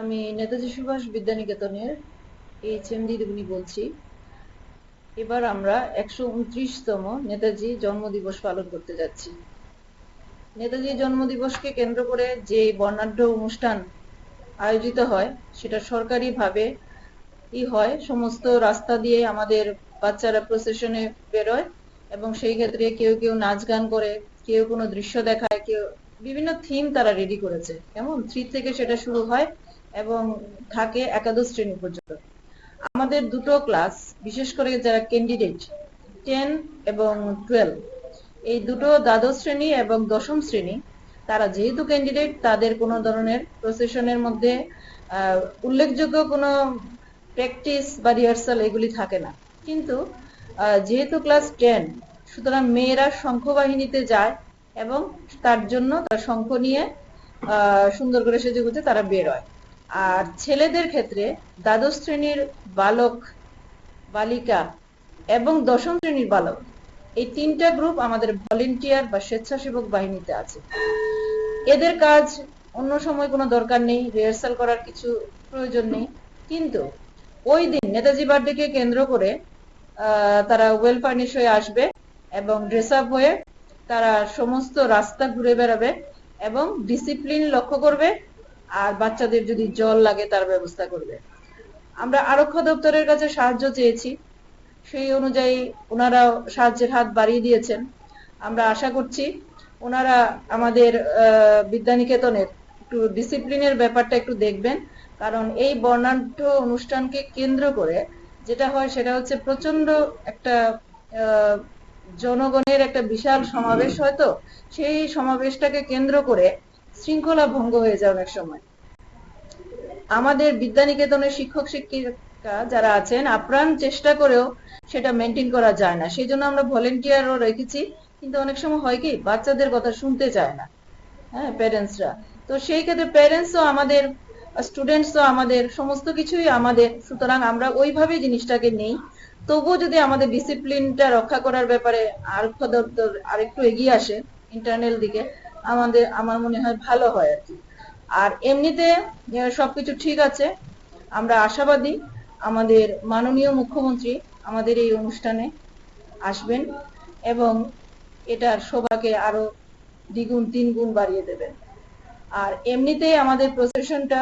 আমি নেতাজি সুভাষ বিদ্যানিকেতনের HM দিদিমণি বলছি। এবার আমরা 129তম নেতাজি জন্মদিবস পালন করতে যাচ্ছি। নেতাজি জন্মদিবসকে কেন্দ্র করে যে বর্ণাঢ্য অনুষ্ঠান আয়োজিত হয় সেটা সরকারিভাবে হয়। সমস্ত রাস্তা দিয়ে আমাদের বাচ্চারা প্রসেশনে বেরোয় এবং সেই ক্ষেত্রে কেউ কেউ নাচ গান করে, কেউ কোনো দৃশ্য দেখায়, কেউ বিভিন্ন থিম তারা রেডি করেছে। কেমন 3 থেকে সেটা শুরু হয় এবং থাকে একাদশ শ্রেণী পর্যন্ত। আমাদের দুটো ক্লাস, বিশেষ করে যারা ক্যান্ডিডেট 10 এবং 12, এই দুটো দ্বাদশ শ্রেণী এবং দশম শ্রেণী, তারা যেহেতু ক্যান্ডিডেট তাদের কোনো ধরনের প্রসেশনের মধ্যে উল্লেখযোগ্য কোনো প্র্যাকটিস বা রিহার্সাল এগুলি থাকে না। কিন্তু যেহেতু ক্লাস 10, সুতরাং মেয়েরা শঙ্খ বাহিনীতে যায় এবং তার জন্য তারা শঙ্খ নিয়ে সুন্দর করে সেজেগুজে তারা বের হয়। আর ছেলেদের ক্ষেত্রে দ্বাদশ শ্রেণীর বালক বালিকা এবং দশম শ্রেণীর বালক, এই তিনটা গ্রুপ আমাদের ভলেন্টিয়ার বা স্বেচ্ছাসেবক বাহিনীতে আছে। এদের কাজ অন্য সময় কোনো দরকার নেই, রিহার্সাল করার কিছু প্রয়োজন নেই। কিন্তু ওই দিন নেতাজি বার্থডেকে কেন্দ্র করে তারা ওয়েল ফার্নিশ হয়ে আসবে এবং ড্রেস আপ হয়ে তারা সমস্ত রাস্তা ঘুরে বেড়াবে এবং ডিসিপ্লিন লক্ষ্য করবে, আর বাচ্চাদের যদি জল লাগে তার ব্যবস্থা করবে। আমরা আরক্ষা দপ্তরের কাছে সাহায্য চেয়েছি, সেই অনুযায়ী ওনারা সাহায্যের হাত বাড়িয়ে দিয়েছেন। আমরা আশা করছি ওনারা আমাদের বিদ্যানিকেতনের একটু ডিসিপ্লিনের ব্যাপারটা একটু দেখবেন, কারণ এই বর্ণাঢ্য অনুষ্ঠানকে কেন্দ্র করে যেটা হয় সেটা হচ্ছে প্রচন্ড একটা জনগণের একটা বিশাল সমাবেশ, হয়তো সেই সমাবেশটাকে কেন্দ্র করে শৃঙ্খলা ভঙ্গ হয়ে যায় অনেক সময়। আমাদের বিদ্যানিকেতনের শিক্ষক শিক্ষিকা যারা আছেন আপ্রাণ চেষ্টা করেও সেটা মেনটেন করা যায় না, সেই জন্য আমরা ভলেন্টিয়ারও রেখেছি। কিন্তু অনেক সময় হয় কি, বাচ্চাদের কথা শুনতে চায় না, হ্যাঁ, প্যারেন্টসরা। তো সেই ক্ষেত্রে প্যারেন্টসও আমাদের, স্টুডেন্টসও আমাদের, সমস্ত কিছুই আমাদের। সুতরাং আমরা ওইভাবেই জিনিসটাকে নেই। তবুও যদি আমাদের ডিসিপ্লিনটা রক্ষা করার ব্যাপারে আরক্ষা দপ্তর আরেকটু এগিয়ে আসে ইন্টারনাল দিকে, আমার মনে হয় ভালো হয় আর কি। আর এমনিতে সবকিছু ঠিক আছে। আমরা আশাবাদী আমাদের মাননীয় মুখ্যমন্ত্রী আমাদের এই অনুষ্ঠানে আসবেন এবং এটার শোভাকে আরো দ্বিগুণ তিনগুণ বাড়িয়ে দেবেন। আর এমনিতেই আমাদের প্রসেশনটা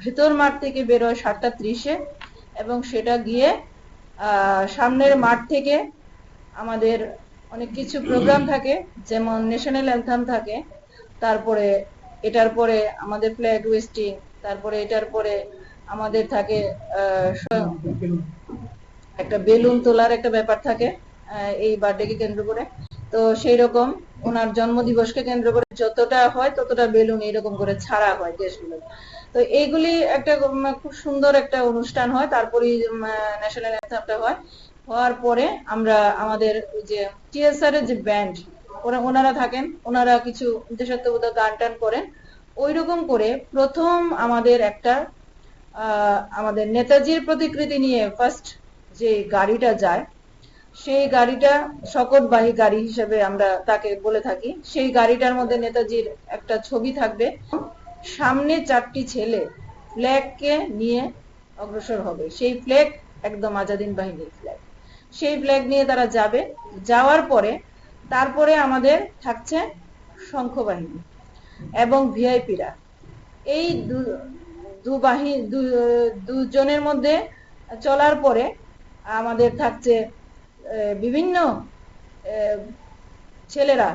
ভেতর মাঠ থেকে বেরোয় 7:30-এ এবং সেটা গিয়ে সামনের মাঠ থেকে আমাদের অনেক কিছু প্রোগ্রাম থাকে, যেমন ন্যাশনাল অ্যান্থাম থাকে, তারপরে এটার পরে আমাদের ফ্ল্যাগ হোয়েস্টিং, তারপরে এটার পরে আমাদের থাকে একটা বেলুন তোলার একটা ব্যাপার থাকে এই বার্থডেকে কেন্দ্র করে। তো সেই রকম ওনার জন্মদিবসকে কেন্দ্র করে যতটা হয় ততটা বেলুন এইরকম করে ছাড়া হয় দেশগুলো। তো এইগুলি একটা খুব সুন্দর একটা অনুষ্ঠান হয়। তারপরে ন্যাশনাল অ্যান্থামটা হয়, হওয়ার পরে আমরা আমাদের যে টিএসআর এর যে ব্যান্ড, ওনারা থাকেন, ওনারা কিছু দেশাত্মবোধক গান টান করেন। ওই রকম করে প্রথম আমাদের একটা আমাদের নেতাজির প্রতিকৃতি নিয়ে ফার্স্ট যে গাড়িটা যায়, সেই গাড়িটা শকটবাহী গাড়ি হিসেবে আমরা তাকে বলে থাকি। সেই গাড়িটার মধ্যে নেতাজির একটা ছবি থাকবে। সামনে 4টি ছেলে ফ্ল্যাগকে নিয়ে অগ্রসর হবে। সেই ফ্ল্যাগ একদম আজাদিন বাহিনীর ফ্ল্যাগ। সেই ফ্ল্যাগ নিয়ে তারা যাবে। যাওয়ার পরে তারপরে আমাদের থাকছে শঙ্খ বাহিনী এবং ভিআইপিরা। এই দুজনের মধ্যে চলার পরে আমাদের থাকছে বিভিন্ন ছেলেরা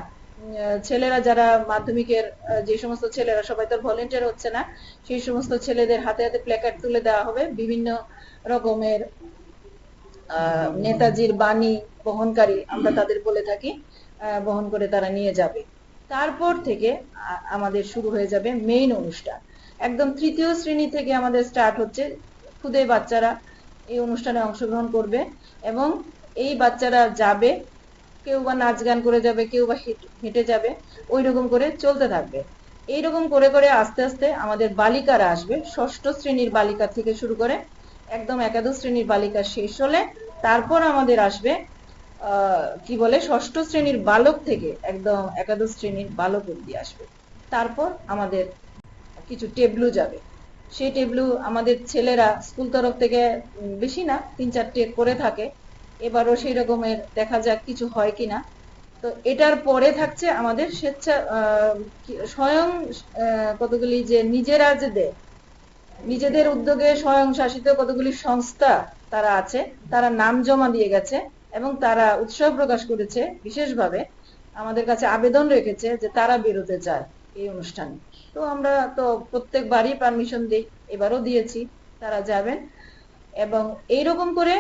ছেলেরা যারা মাধ্যমিকের যে সমস্ত ছেলেরা, সবাই তো ভলেন্টিয়ার হচ্ছে না, সেই সমস্ত ছেলেদের হাতে হাতে প্ল্যাকার্ড তুলে দেওয়া হবে। বিভিন্ন রকমের নেতাজির বাণী বহনকারী আমরা তাদের বলে থাকি, বহন করে তারা নিয়ে যাবে। তারপর থেকে আমাদের শুরু হয়ে যাবে মেইন অনুষ্ঠান। একদম 3য় শ্রেণী থেকে আমাদের স্টার্ট হচ্ছে। খুদে বাচ্চারা এই অনুষ্ঠানে অংশগ্রহণ করবে এবং এই বাচ্চারা যাবে, কেউ বা নাচ গান করে যাবে, কেউ বা হেঁটে যাবে, ওই রকম করে চলতে থাকবে। এইরকম করে করে আস্তে আস্তে আমাদের বালিকারা আসবে। 6ষ্ঠ শ্রেণীর বালিকা থেকে শুরু করে একদম একাদশ শ্রেণীর বালিকা শেষ হলে তারপর আমাদের আসবে কি বলে 6ষ্ঠ শ্রেণীর বালক থেকে একদম একাদশ শ্রেণীর বালক অব্দি আসবে। তারপর আমাদের কিছু টেবলু যাবে। সেই টেবিলও আমাদের ছেলেরা স্কুল তরফ থেকে বেশি না 3-4টে করে থাকে। এবারও সেই রকমের দেখা যাক কিছু হয় কিনা। তো এটার পরে থাকছে আমাদের স্বেচ্ছা স্বয়ং কতগুলি যে নিজেরা যে দেয়, নিজেদের উদ্যোগে স্বয়ং শাসিত কতগুলি সংস্থা তারা আছে, তারা নাম জমা দিয়ে গেছে এবং তারা উৎসাহ প্রকাশ করেছে, বিশেষভাবে আমাদের কাছে আবেদন রেখেছে যে তারা বেরোতে চায় এই অনুষ্ঠানে। তো আমরা তো প্রত্যেকবারই পারমিশন দিই, এবারও দিয়েছি, তারা যাবেন। এবং এইরকম করে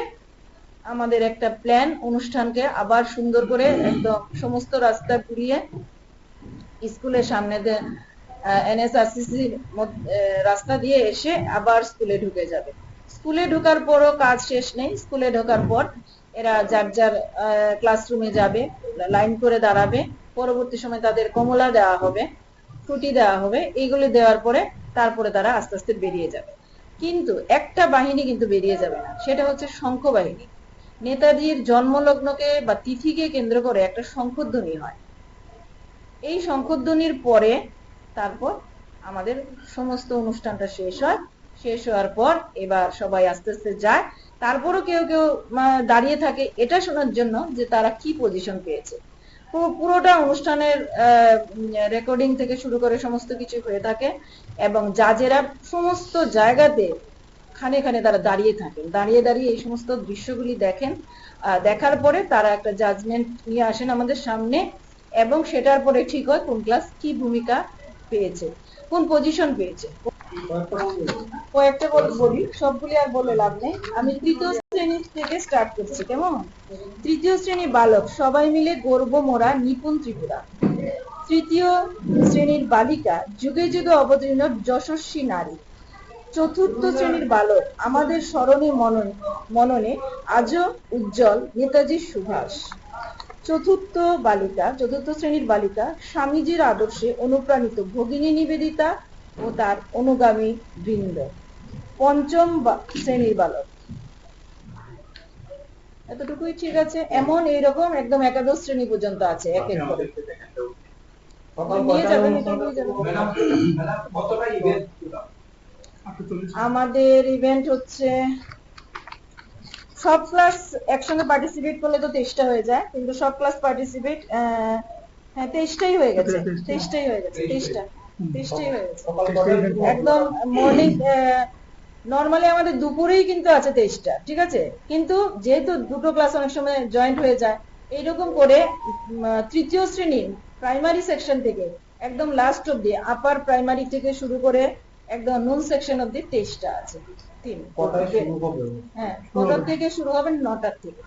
আমাদের একটা প্ল্যান, অনুষ্ঠানকে আবার সুন্দর করে একদম সমস্ত রাস্তা ঘুরিয়ে স্কুলের সামনে NSRCC রাস্তা দিয়ে এসে আবার স্কুলে ঢুকে যাবে। স্কুলে ঢোকার পরও কাজ শেষ নেই। স্কুলে ঢোকার পর এরা যার যার ক্লাসরুমে যাবে, লাইন করে দাঁড়াবে। পরবর্তী সময় তাদের কমলা দেওয়া হবে, ফ্রুটি দেওয়া হবে। এইগুলি দেওয়ার পরে তারপরে তারা আস্তে আস্তে বেরিয়ে যাবে। কিন্তু একটা বাহিনী কিন্তু বেরিয়ে যাবে না, সেটা হচ্ছে শঙ্খ বাহিনী। নেতাজির জন্মলগ্নকে বা তিথিকে কেন্দ্র করে একটা শঙ্খধ্বনি হয়। এই শঙ্খধ্বনির পরে তারপর আমাদের সমস্ত অনুষ্ঠানটা শেষ হয়। শেষ হওয়ার পর এবার সবাই আস্তে আস্তে যায়। তারপরও কেউ কেউ দাঁড়িয়ে থাকে এটা শোনার জন্য যে তারা কি পজিশন পেয়েছে। পুরোটা অনুষ্ঠানের রেকর্ডিং থেকে শুরু করে সমস্ত কিছু হয়ে থাকে এবং জাজেরা সমস্ত জায়গাতে খানে খানে তারা দাঁড়িয়ে থাকেন, দাঁড়িয়ে দাঁড়িয়ে এই সমস্ত দৃশ্যগুলি দেখেন। দেখার পরে তারা একটা জাজমেন্ট নিয়ে আসেন আমাদের সামনে এবং সেটার পরে ঠিক হয় কোন ক্লাস কি ভূমিকা পেয়েছে, কোন পজিশন পেয়েছে। কয়েকটা বলি, সবগুলি আর বলে লাভ নেই। আমি তৃতীয় শ্রেণী থেকে স্টার্ট করছি, কেমন? তৃতীয় শ্রেণী বালক সবাই মিলে গর্ব মোরা নিপুণ ত্রিপুরা। তৃতীয় শ্রেণীর বালিকা যুগে যুগে অবতীর্ণ যশস্বী নারী। চতুর্থ শ্রেণীর বালক আমাদের স্মরণে মননে আজও উজ্জ্বল নেতাজির সুভাষ। চতুর্থ শ্রেণীর বালিকা স্বামীজির আদর্শে অনুপ্রাণিত ভগিনী নিবেদিতা ও তার অনুগামী বৃন্দ। পঞ্চম শ্রেণীর বালক, এতটুকুই ঠিক আছে। এমন এইরকম একদম একাদশ শ্রেণী পর্যন্ত আছে, এক এক করে নিয়ে যাবেন। আমাদের ইভেন্ট হচ্ছে সব ক্লাস একসঙ্গে পার্টিসিপেট করলে তো 23টা হয়ে যায়, কিন্তু সব ক্লাস পার্টিসিপেট হ্যাঁ 23টাই হয়ে গেছে, 23টাই হয়ে গেছে, 23টাই হয়ে গেছে একদম মর্নিং। নর্মালি আমাদের দুপুরেই কিন্তু আছে 23টা, ঠিক আছে। কিন্তু যেহেতু দুটো ক্লাস অনেক সময় জয়েন্ট হয়ে যায়, এইরকম করে তৃতীয় শ্রেণীর প্রাইমারি সেকশন থেকে একদম লাস্ট অব্দি আপার প্রাইমারি থেকে শুরু করে একদম নুন সেকশন অব্দি 23টা আছে। হ্যাঁ, 9টার থেকে শুরু হবে, 9টার থেকে।